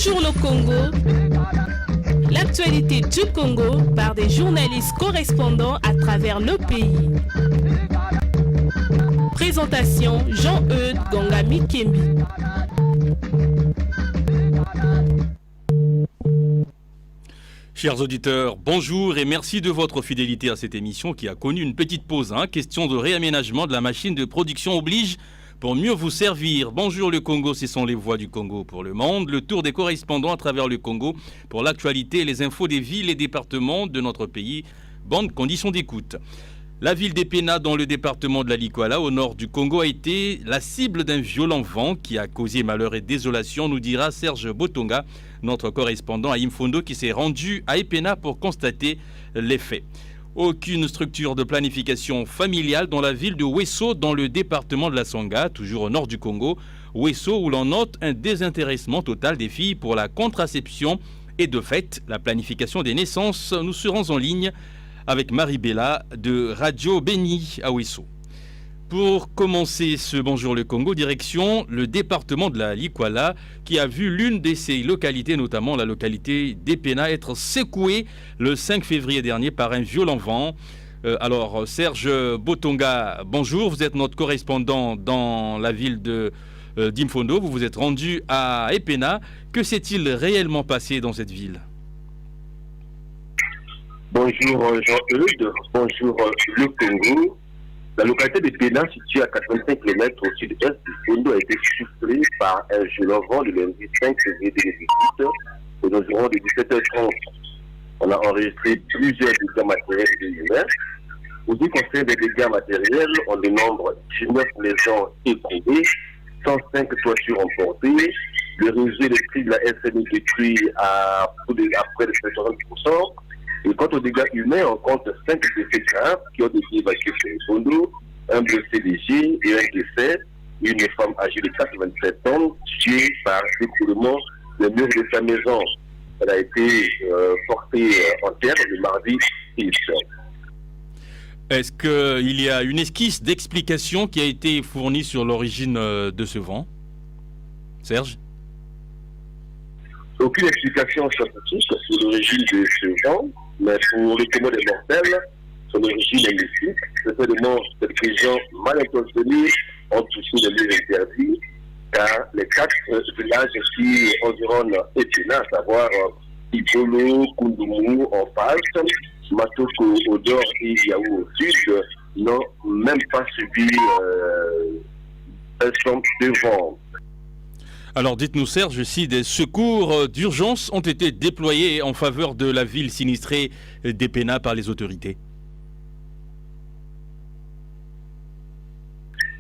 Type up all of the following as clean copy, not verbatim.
Bonjour le Congo. L'actualité du Congo par des journalistes correspondants à travers le pays. Présentation Jean-Eudes Gongami Kembi. Chers auditeurs, bonjour et merci de votre fidélité à cette émission qui a connu une petite pause. Question de réaménagement de la machine de production oblige pour mieux vous servir. Bonjour le Congo, ce sont les voix du Congo pour le monde. Le tour des correspondants à travers le Congo pour l'actualité et les infos des villes et départements de notre pays. Bonnes conditions d'écoute. La ville d'Epena, dans le département de la Likuala, au nord du Congo, a été la cible d'un violent vent qui a causé malheur et désolation, nous dira Serge Botonga, notre correspondant à Imfondo, qui s'est rendu à Epena pour constater les faits. Aucune structure de planification familiale dans la ville de Wesso, dans le département de la Sangha, toujours au nord du Congo. Wesso, où l'on note un désintéressement total des filles pour la contraception et de fait, la planification des naissances. Nous serons en ligne avec Marie Bella de Radio Béni à Wesso. Pour commencer ce Bonjour le Congo, direction le département de la Likuala qui a vu l'une de ses localités, notamment la localité d'Epena, être secouée le 5 février dernier par un violent vent. Alors Serge Botonga, bonjour, vous êtes notre correspondant dans la ville d'Imfondo, vous vous êtes rendu à Epena. Que s'est-il réellement passé dans cette ville ? Bonjour Jean-Eudes, bonjour le Congo. La localité de Pénin, située à 85 km au sud-est du Fondo, a été soufflée par un violent vent le lundi 5 février 2018 aux environs de 17h30. On a enregistré plusieurs dégâts matériels et humains. Au qui concerne des dégâts matériels, on dénombre 19 maisons éprouvées, 105 toitures emportées, le réseau électrique de la SNI détruit à près de 70%. Et quant aux dégâts humains, on compte 5 décès graves qui ont été évacués sur le Fondo, un blessé léger et un décès, une femme âgée de 87 ans tuée par l'écroulement des murs de sa maison. Elle a été portée en terre le mardi 6. Est-ce qu'il y a une esquisse d'explication qui a été fournie sur l'origine de ce vent ? Serge ? Aucune explication scientifique sur l'origine de ce vent, mais pour le témoin des mortels, son origine est mystique. Certainement, cette région mal intentionnée ont touché les lieux interdits, car les 4 villages qui environnent Epena, à savoir Ibolo, Kundumu en face, Matoko au nord et Yaou au sud, n'ont même pas subi un champ de vent. Alors dites-nous Serge, si des secours d'urgence ont été déployés en faveur de la ville sinistrée d'Epena par les autorités.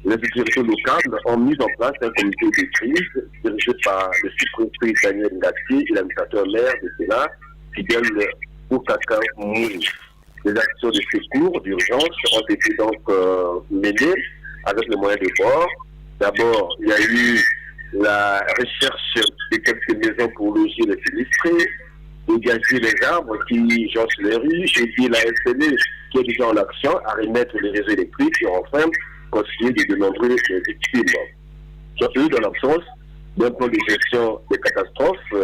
Les autorités locales ont mis en place un comité de crise dirigé par le sous-préfet Daniel Ngati et l'administrateur maire d'Epena, Fidel Okaka Mouri. Les actions de secours d'urgence ont été donc menées avec les moyens de bord. D'abord, il y a eu la recherche de quelques maisons pour loger les sinistrés, dégager les arbres qui jonchent les rues, aider la SNE qui est déjà en action à remettre les réseaux électriques et enfin continuer de dénombrer les victimes. Surtout dans l'absence d'un plan de gestion des catastrophes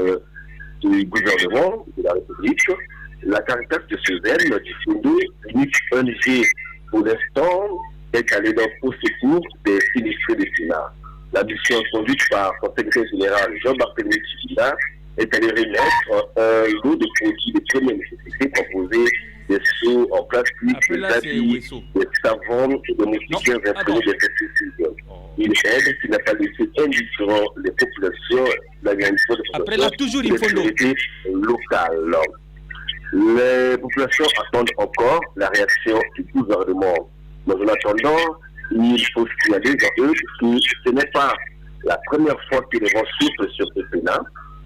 du gouvernement de la République, la Caritas de Cévennes du Fondo, unique ONG pour l'instant, est allée au secours des sinistrés de Sina. La mission conduite par son secrétaire général Jean-Barthélemy Tchibila est allée remettre un lot de produits de première nécessité composés des seaux en plastique, des habits, des savons et des moustiquaires imprégnés des pesticides. Une aide qui n'a pas laissé indifférent les populations, l'organisation de la sécurité locale. Les populations attendent encore la réaction du gouvernement. Mais en attendant, il faut signaler que ce n'est pas la première fois que les vents soufflent sur ce Pénin.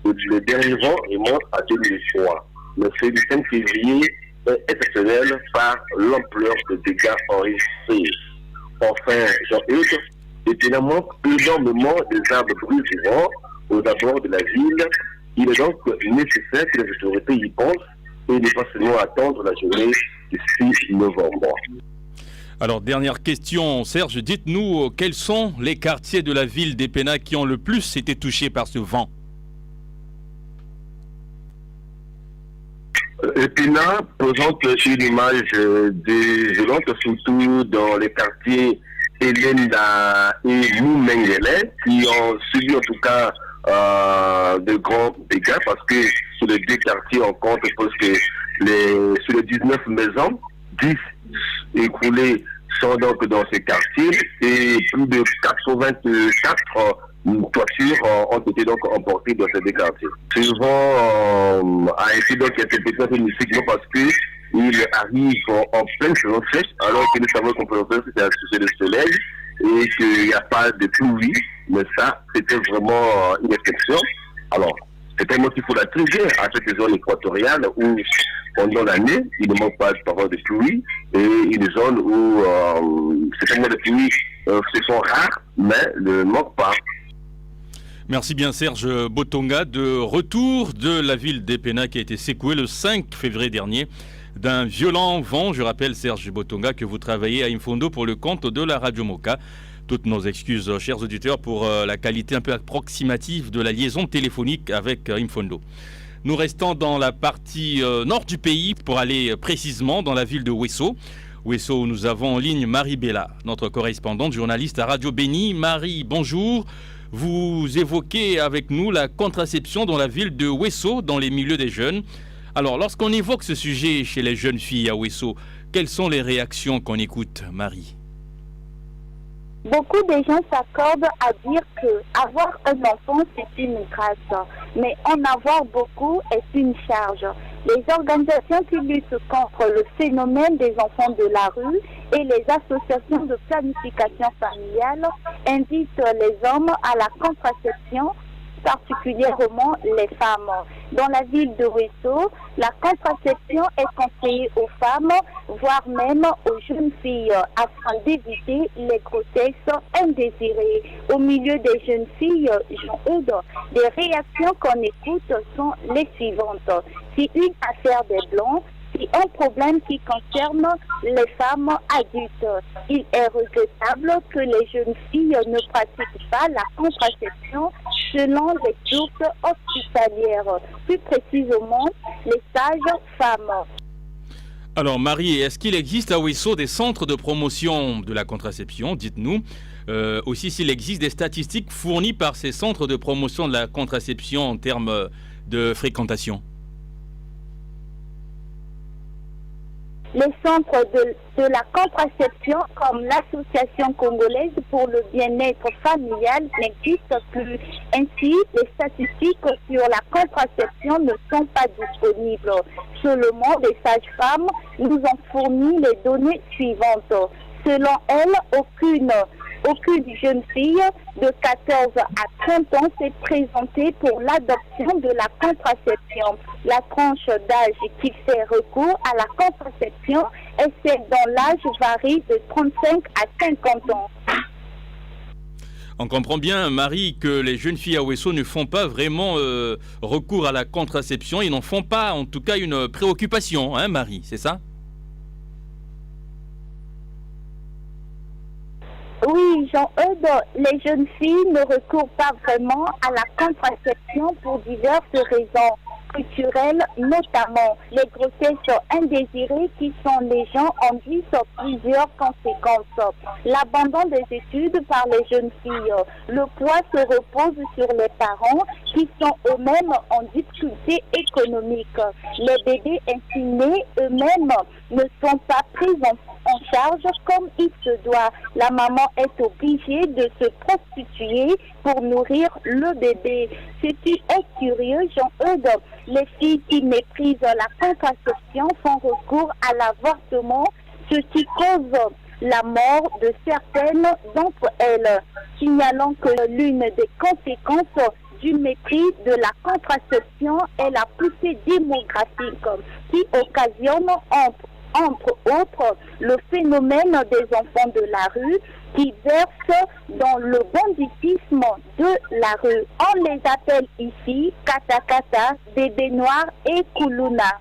Le dernier vent remonte à 2003. Mais celui du 5 février est exceptionnel par l'ampleur des dégâts enregistrés. Enfin, Jean-Eudes, le Pénin manque énormément des arbres brûlés vivants aux abords de la ville. Il est donc nécessaire que les autorités y pensent et ne pas seulement attendre la journée du 6 novembre. Alors, dernière question, Serge, dites-nous quels sont les quartiers de la ville d'Epena qui ont le plus été touchés par ce vent ? Epina présente une image désolante, surtout dans les quartiers Elenda et Moumengele, qui ont subi en tout cas de grands dégâts, parce que sur les deux quartiers, on compte presque sur les 19 maisons, 10 écroulées sont donc dans ces quartiers, et plus de 84 toitures ont été donc emportées dans ces deux quartiers. Ce vent a été donc interprété uniquement parce que il arrive en pleine saison sèche, alors que nous savons qu'on peut faire c'est associé de soleil et qu'il n'y a pas de pluie, mais ça, c'était vraiment une exception. Alors, c'est un motif pour la trigger à cette zone équatoriale où, pendant l'année, il ne manque pas de paroles de pluie, et une zone où ces périodes de pluie se sont rares, mais ne manquent pas. Merci bien Serge Botonga, de retour de la ville d'Epena qui a été secouée le 5 février dernier d'un violent vent. Je rappelle Serge Botonga que vous travaillez à Infondo pour le compte de la Radio Moka. Toutes nos excuses, chers auditeurs, pour la qualité un peu approximative de la liaison téléphonique avec Infondo. Nous restons dans la partie nord du pays pour aller précisément dans la ville de Ouesso. Ouesso, où nous avons en ligne Marie Bella, notre correspondante journaliste à Radio Béni. Marie, bonjour. Vous évoquez avec nous la contraception dans la ville de Ouesso, dans les milieux des jeunes. Alors, lorsqu'on évoque ce sujet chez les jeunes filles à Ouesso, quelles sont les réactions qu'on écoute, Marie ? Beaucoup de gens s'accordent à dire que avoir un enfant, c'est une grâce, mais en avoir beaucoup est une charge. Les organisations qui luttent contre le phénomène des enfants de la rue et les associations de planification familiale invitent les hommes à la contraception, particulièrement les femmes. Dans la ville de Ouesso, la contraception est conseillée aux femmes, voire même aux jeunes filles, afin d'éviter les grossesses indésirées. Au milieu des jeunes filles, Jean-Eudes, des réactions qu'on écoute sont les suivantes. C'est une affaire des Blancs, c'est un problème qui concerne les femmes adultes. Il est regrettable que les jeunes filles ne pratiquent pas la contraception selon les sources hospitalières, plus précisément les sages-femmes. Alors Marie, est-ce qu'il existe à Ouesso des centres de promotion de la contraception? Dites-nous. Aussi s'il existe des statistiques fournies par ces centres de promotion de la contraception en termes de fréquentation. Les centres de la contraception, comme l'Association congolaise pour le bien-être familial, n'existent plus. Ainsi, les statistiques sur la contraception ne sont pas disponibles. Seulement, les sages-femmes nous ont fourni les données suivantes. Selon elles, aucune jeune fille de 14 à 30 ans s'est présentée pour l'adoption de la contraception. La tranche d'âge qui fait recours à la contraception est celle dont l'âge varie de 35 à 50 ans. On comprend bien, Marie, que les jeunes filles à Ouesso ne font pas vraiment recours à la contraception. Ils n'en font pas, en tout cas, une préoccupation, hein, Marie, c'est ça ? Oui, Jean-Eudes, les jeunes filles ne recourent pas vraiment à la contraception pour diverses raisons culturelles, notamment les grossesses indésirées qui sont les gens induisent plusieurs conséquences. L'abandon des études par les jeunes filles, le poids se repose sur les parents qui sont eux-mêmes en difficulté économique. Les bébés ainsi nés eux-mêmes ne sont pas pris en charge comme il se doit. La maman est obligée de se prostituer pour nourrir le bébé. Ce qui est curieux, Jean-Eudes, les filles qui méprisent la contraception font recours à l'avortement, ce qui cause la mort de certaines d'entre elles, signalant que l'une des conséquences du mépris de la contraception est la poussée démographique qui occasionne entre autres le phénomène des enfants de la rue qui versent dans le banditisme de la rue. On les appelle ici Katakata, Bébé Noir et Koulouna.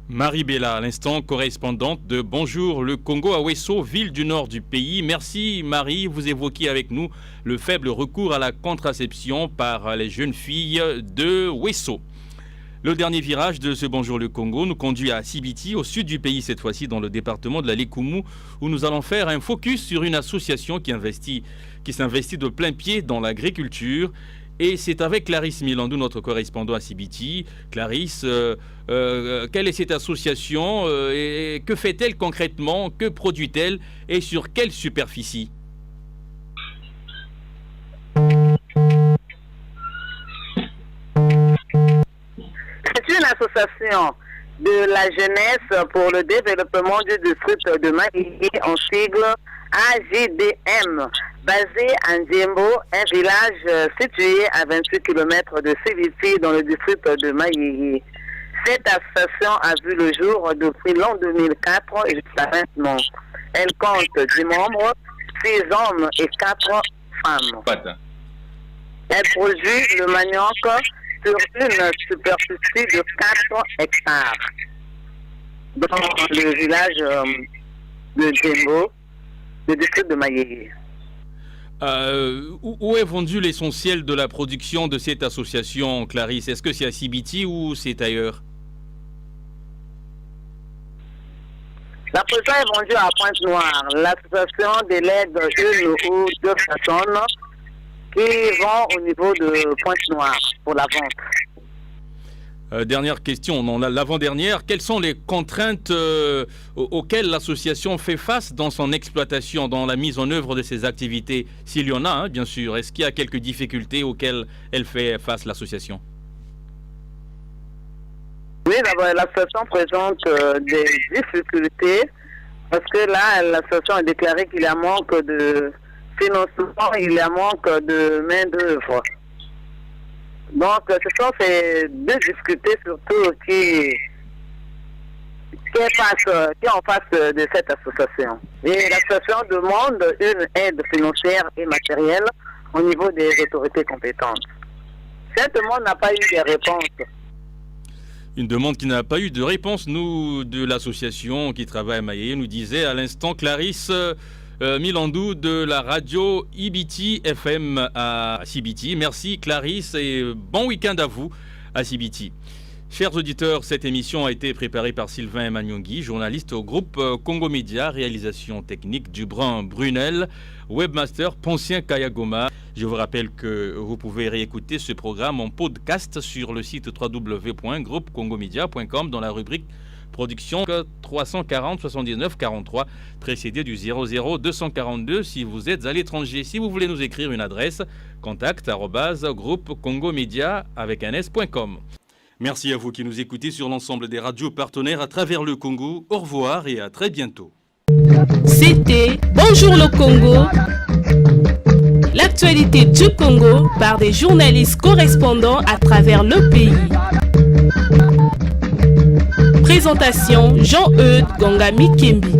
Marie Bella, à l'instant, correspondante de Bonjour le Congo à Ouesso, ville du nord du pays. Merci Marie, vous évoquiez avec nous le faible recours à la contraception par les jeunes filles de Ouesso. Le dernier virage de ce Bonjour le Congo nous conduit à Sibiti, au sud du pays cette fois-ci, dans le département de la Lekumu, où nous allons faire un focus sur une association qui s'investit de plein pied dans l'agriculture. Et c'est avec Clarisse Milandou, notre correspondant à Sibiti. Clarisse, quelle est cette association et que fait-elle concrètement? Que produit-elle et sur quelle superficie? C'est une association de la jeunesse pour le développement du district de Maïgi, en sigle AJDM, basée à Ndiembo, un village situé à 28 km de Sibiti dans le district de Maïgi. Cette association a vu le jour depuis l'an 2004 et jusqu'à maintenant. Elle compte 10 membres, 6 hommes et 4 femmes. Elle produit le manioc sur une superficie de 4 hectares dans le village de Djembo, le district de Maïgi. Où est vendu l'essentiel de la production de cette association, Clarisse? Est-ce que c'est à Sibiti ou c'est ailleurs? La production est vendue à Pointe-Noire. L'association délègue une ou deux personnes qui vont au niveau de Pointe-Noire pour la vente. Dernière question, non, l'avant-dernière. Quelles sont les contraintes auxquelles l'association fait face dans son exploitation, dans la mise en œuvre de ses activités? S'il y en a, hein, bien sûr. Est-ce qu'il y a quelques difficultés auxquelles elle fait face, l'association? Oui, d'abord, l'association présente des difficultés parce que là, l'association a déclaré qu'il y a manque de financement, il y a manque de main-d'œuvre. Donc, ce sont ces deux difficultés surtout qui en face de cette association. Et l'association demande une aide financière et matérielle au niveau des autorités compétentes. Cette demande n'a pas eu de réponse. Une demande qui n'a pas eu de réponse. Nous, de l'association qui travaille à Maïe, nous disait à l'instant Clarisse Milandou de la radio Ibiti FM à Sibiti. Merci Clarisse et bon week-end à vous à Sibiti. Chers auditeurs, cette émission a été préparée par Sylvain Emmanuel, journaliste au groupe Congo Média, réalisation technique Dubrin Brunel, webmaster Poncien Kayagoma. Je vous rappelle que vous pouvez réécouter ce programme en podcast sur le site www.groupecongomedia.com dans la rubrique production 340 79 43 précédé du 00 242 si vous êtes à l'étranger. Si vous voulez nous écrire une adresse, contact@groupecongomedia avec un s.com. Merci à vous qui nous écoutez sur l'ensemble des radios partenaires à travers le Congo. Au revoir et à très bientôt. C'était Bonjour le Congo. L'actualité du Congo par des journalistes correspondants à travers le pays. Présentation Jean-Eudes Gongami Kembi.